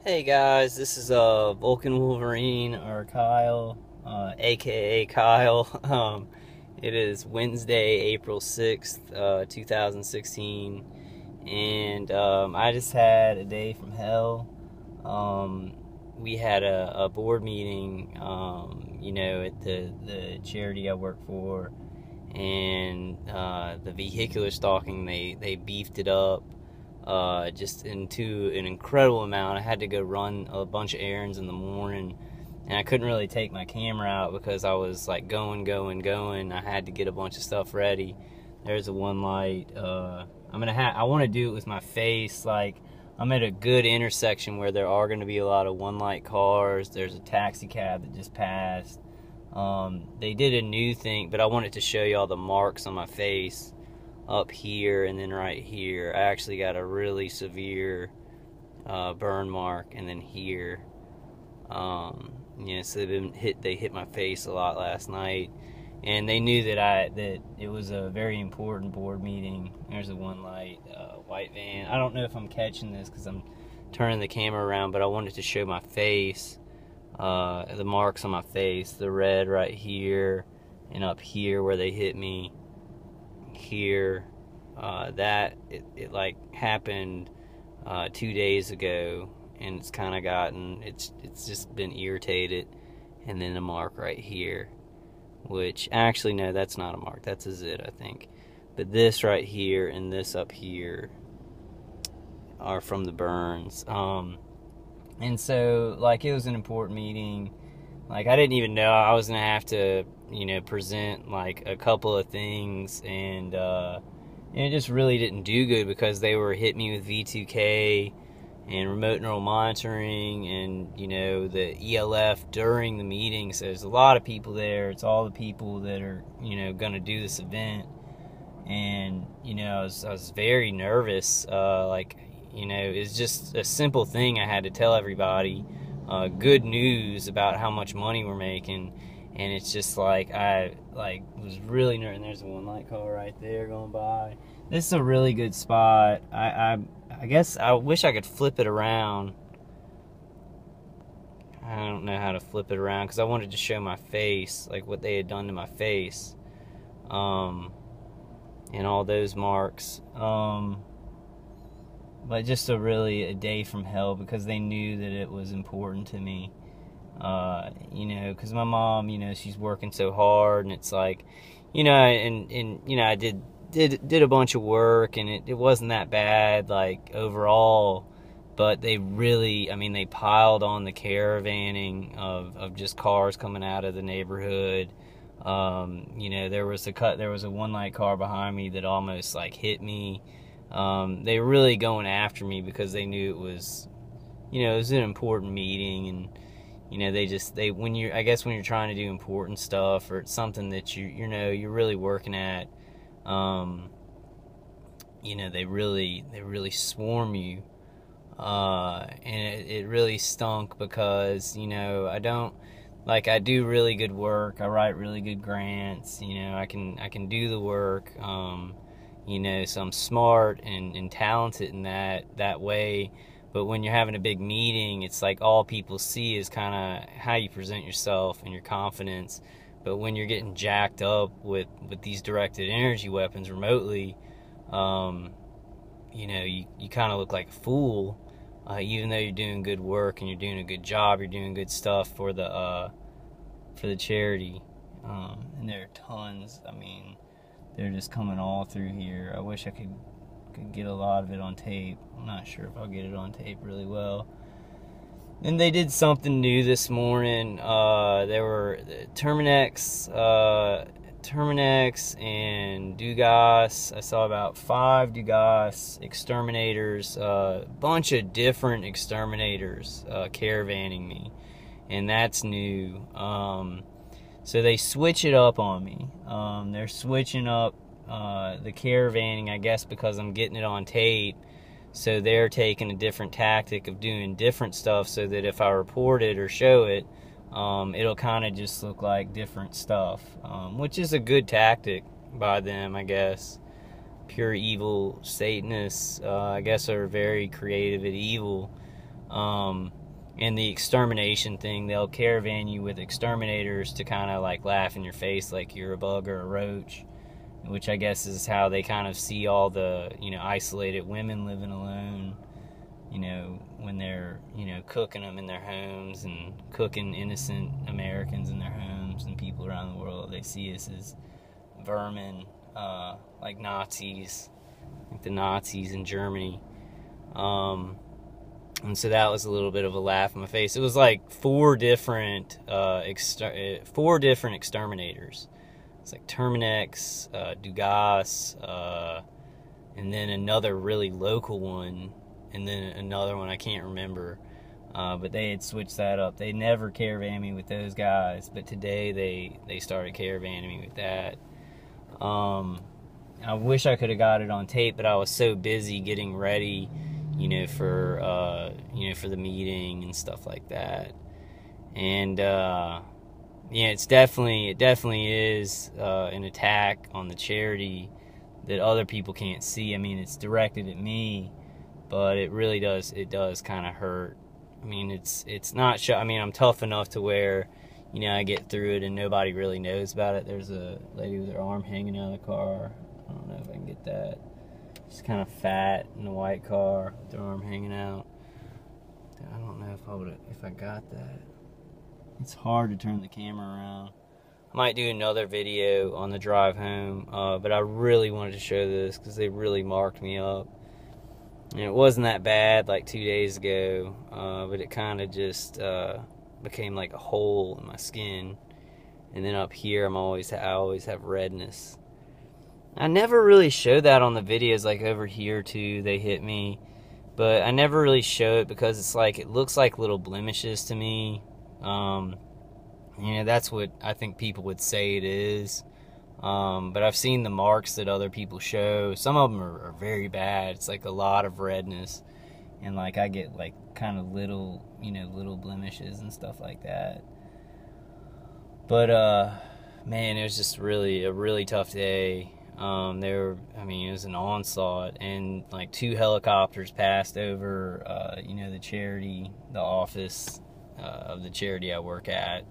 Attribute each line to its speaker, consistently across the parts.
Speaker 1: Hey guys, this is Vulcan Wolverine, or Kyle, aka Kyle. It is Wednesday, April 6th, 2016, and I just had a day from hell. We had a board meeting, at the charity I work for, and the vehicular stalking, they beefed it up just into an incredible amount. I had to go run a bunch of errands in the morning, and I couldn't really take my camera out because I was like going. I had to get a bunch of stuff ready. There's a one light. I want to do it with my face. Like, I'm at a good intersection where there are going to be a lot of one light cars. There's a taxi cab that just passed. They did a new thing, but I wanted to show you all the marks on my face up here and then right here. I actually got a really severe burn mark, and then here. So they hit my face a lot last night, and they knew that it was a very important board meeting. There's a one light white van. I don't know if I'm catching this because I'm turning the camera around, but I wanted to show my face, the marks on my face, the red right here and up here where they hit me. Here, it like happened 2 days ago, and it's kind of gotten, it's just been irritated. And then a mark right here, which actually, no, that's not a mark, that's a zit, I think. But this right here and this up here are from the burns. And so, like, it was an important meeting. Like, I didn't even know I was gonna have to, present like a couple of things, and it just really didn't do good because they were hitting me with V2K and remote neural monitoring, and the ELF during the meeting. So there's a lot of people there. It's all the people that are gonna do this event, and I was very nervous. It's just a simple thing I had to tell everybody. Good news about how much money we're making, and it's just like I was really nervous. And there's a one light car right there going by. This is a really good spot. I guess I wish I could flip it around. I don't know how to flip it around because I wanted to show my face, like what they had done to my face, and all those marks. But just a day from hell because they knew that it was important to me. Because my mom, she's working so hard, and it's like, I did a bunch of work, and it wasn't that bad, like, overall. But they really, they piled on the caravanning of just cars coming out of the neighborhood. There was a one light car behind me that almost like hit me. They were really going after me because they knew it was an important meeting, and when you're trying to do important stuff, or it's something that you're really working at, they really swarm you, and it really stunk because I do really good work. I write really good grants. I can do the work. So I'm smart and talented in that way. But when you're having a big meeting, it's like all people see is kind of how you present yourself and your confidence. But when you're getting jacked up with these directed energy weapons remotely, you kind of look like a fool, even though you're doing good work and you're doing a good job, you're doing good stuff for the charity. And there are tons. They're just coming all through here. I wish I could get a lot of it on tape. I'm not sure if I'll get it on tape really well. And they did something new this morning. There were Terminex and Dugas. I saw about 5 Dugas Exterminators, a bunch of different Exterminators caravanning me, and that's new. So they switch it up on me. They're switching up the caravanning, I guess, because I'm getting it on tape. So they're taking a different tactic of doing different stuff so that if I report it or show it, it'll kind of just look like different stuff, which is a good tactic by them, I guess. Pure evil Satanists, I guess, are very creative at evil. And the extermination thing, they'll caravan you with exterminators to kind of like laugh in your face like you're a bug or a roach, which I guess is how they kind of see all the, isolated women living alone, when they're, cooking them in their homes and cooking innocent Americans in their homes and people around the world. They see us as vermin, like Nazis, like the Nazis in Germany. And so that was a little bit of a laugh in my face. It was like four different exterminators. It's like Terminex, Dugas, and then another really local one, and then another one I can't remember. But they had switched that up. They never caravan me with those guys, but today they started caravanning me with that. I wish I could have got it on tape, but I was so busy getting ready, for the meeting and stuff like that. And it definitely is an attack on the charity that other people can't see. I mean, it's directed at me, but it does kind of hurt. I mean, it's not I mean, I'm tough enough to where, I get through it and nobody really knows about it. There's a lady with her arm hanging out of the car. I don't know if I can get that. She's kind of fat in a white car with her arm hanging out. I don't know if I got that. It's hard to turn the camera around. I might do another video on the drive home, but I really wanted to show this because they really marked me up. And it wasn't that bad like 2 days ago, but it kind of just became like a hole in my skin. And then up here, I always have redness. I never really showed that on the videos, like over here too, they hit me. But I never really show it because it's like, it looks like little blemishes to me. That's what I think people would say it is. But I've seen the marks that other people show. Some of them are very bad. It's like a lot of redness. And like I get like kind of little blemishes and stuff like that. But, man, it was just a really tough day. It was an onslaught, and like 2 helicopters passed over, the charity, the office of the charity I work at,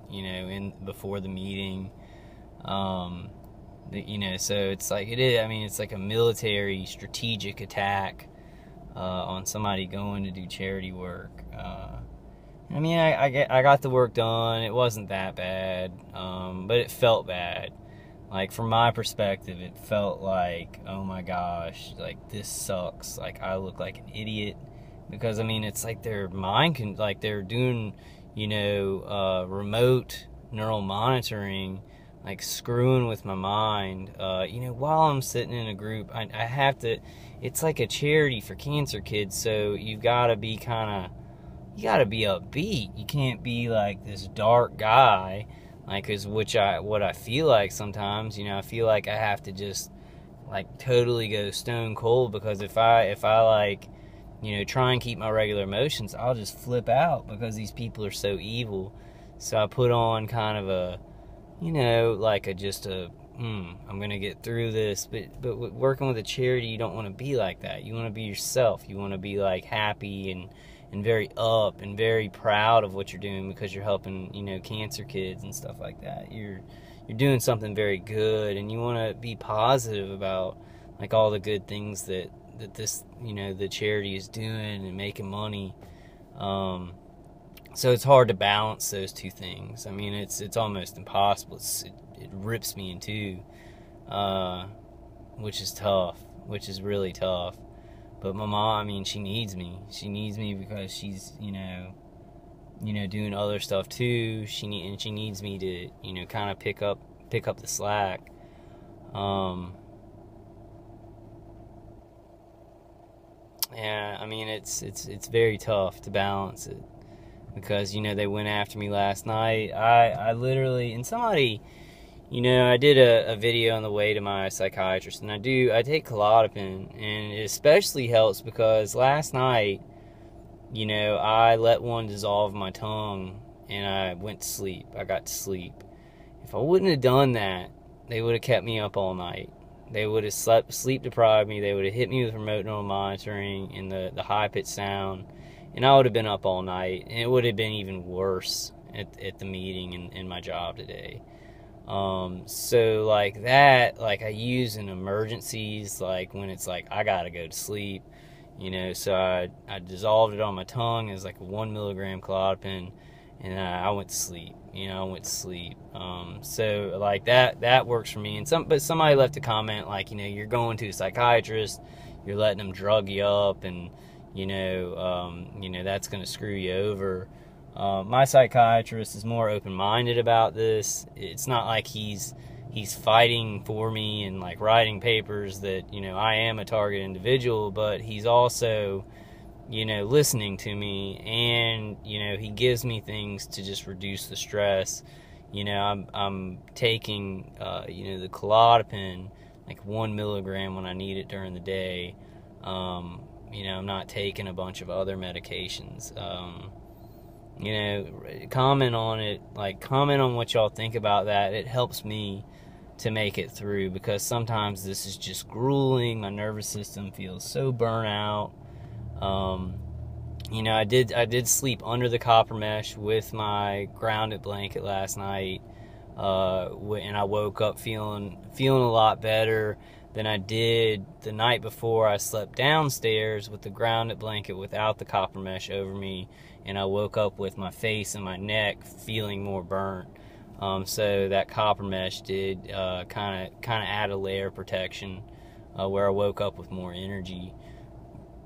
Speaker 1: before the meeting. So it's like it's like a military strategic attack on somebody going to do charity work. I got the work done. It wasn't that bad, but it felt bad. Like, from my perspective, it felt like, oh my gosh, like, this sucks. Like, I look like an idiot. Because, it's like their mind they're doing, remote neural monitoring, like, screwing with my mind. While I'm sitting in a group, I have to, it's like a charity for cancer kids, so you've got to be you got to be upbeat. You can't be like this dark guy. Like, what I feel like sometimes, I feel like I have to just, like, totally go stone cold, because if I like, try and keep my regular emotions, I'll just flip out because these people are so evil. So I put on kind of a, I'm gonna get through this. But working with a charity, you don't want to be like that. You want to be yourself. You want to be, like, happy and very up and very proud of what you're doing, because you're helping, cancer kids and stuff like that. You're doing something very good, and you want to be positive about, like, all the good things that this, the charity is doing and making money. So it's hard to balance those two things. It's almost impossible. It rips me in two, which is tough, which is really tough. But my mom, she needs me. She needs me because she's, doing other stuff too. She needs me to, kind of pick up the slack. It's very tough to balance it, because, they went after me last night. I literally, and somebody, I did a video on the way to my psychiatrist, and I take Klonopin, and it especially helps because last night, I let one dissolve my tongue, and I went to sleep. I got to sleep. If I wouldn't have done that, they would have kept me up all night. They would have sleep deprived me. They would have hit me with remote neural monitoring and the high-pitched sound, and I would have been up all night, and it would have been even worse at the meeting and in my job today. So like that, like I use in emergencies, like when it's like I gotta go to sleep, so I dissolved it on my tongue as like a 1 milligram Klonopin, and I went to sleep. So like that works for me. But somebody left a comment like, you're going to a psychiatrist, you're letting them drug you up, and that's going to screw you over. My psychiatrist is more open-minded about this. It's not like he's fighting for me and like writing papers that I am a target individual, but he's also listening to me, and he gives me things to just reduce the stress. I'm taking the Klonopin like 1 milligram when I need it during the day. I'm not taking a bunch of other medications. Comment on it, like comment on what y'all think about that. It helps me to make it through, because sometimes this is just grueling. My nervous system feels so burnt out. I did sleep under the copper mesh with my grounded blanket last night, and I woke up feeling a lot better than I did the night before. I slept downstairs with the grounded blanket without the copper mesh over me, and I woke up with my face and my neck feeling more burnt. So that copper mesh did kind of add a layer of protection, where I woke up with more energy.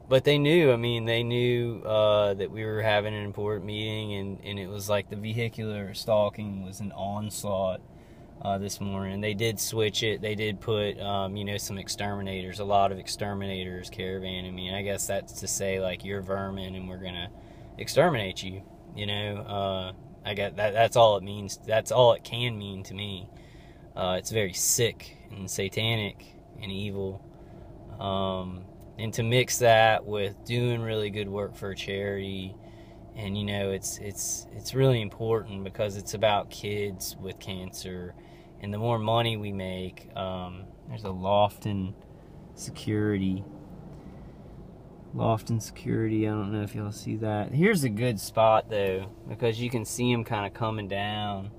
Speaker 1: But they knew that we were having an important meeting, and it was like the vehicular stalking was an onslaught this morning. They did switch it. They did put, some exterminators, a lot of exterminators caravanning me. And I guess that's to say, like, you're vermin and we're going to exterminate you, I guess that's all it means. That's all it can mean to me. It's very sick and satanic and evil. And to mix that with doing really good work for a charity, and it's really important because it's about kids with cancer, and the more money we make, there's a Lofton Security. I don't know if y'all see that. Here's a good spot though, because you can see them kind of coming down.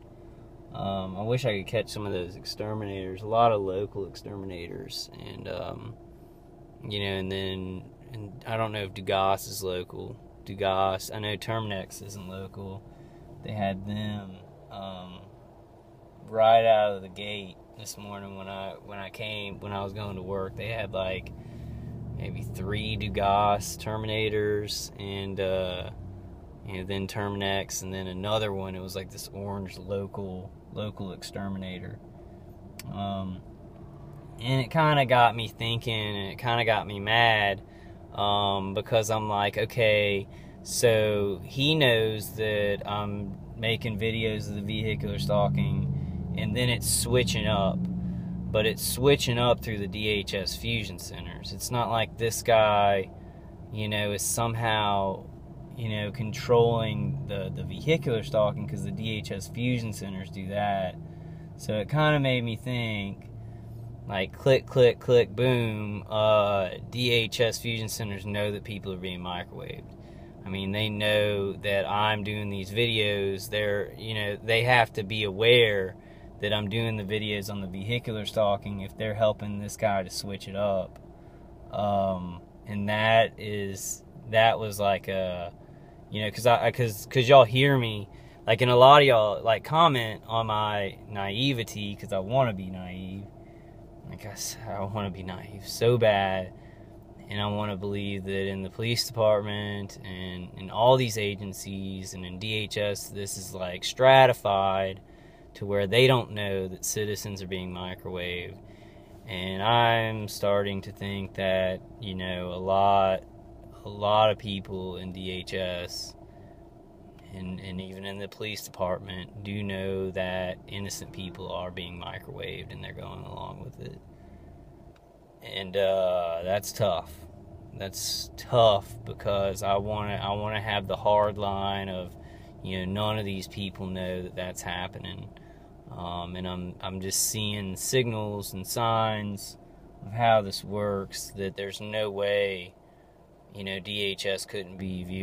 Speaker 1: I wish I could catch some of those exterminators. A lot of local exterminators, and and I don't know if Dugas is local. I know Terminex isn't local. They had them right out of the gate this morning when I was going to work. They had like maybe 3 Dugas Terminators, and then Terminex, and then another one. It was like this orange local exterminator. And it kind of got me thinking, and it kind of got me mad, because I'm like, okay, so he knows that I'm making videos of the vehicular stalking, and then it's switching up. But it's switching up through the DHS fusion centers. It's not like this guy, is somehow, controlling the vehicular stalking, because the DHS fusion centers do that. So it kind of made me think, like, click, click, click, boom, DHS fusion centers know that people are being microwaved. I mean, they know that I'm doing these videos. They have to be aware that I'm doing the videos on the vehicular stalking if they're helping this guy to switch it up. And that was like a, cause y'all hear me, like, and a lot of y'all like comment on my naivety, cause I want to be naive. Like I want to be naive so bad, and I want to believe that in the police department and in all these agencies and in DHS, this is like stratified to where they don't know that citizens are being microwaved. And I'm starting to think that, a lot of people in DHS and even in the police department do know that innocent people are being microwaved, and they're going along with it. And that's tough. That's tough, because I want to have the hard line of, none of these people know that that's happening. And I'm just seeing signals and signs of how this works, that there's no way, DHS couldn't be viewed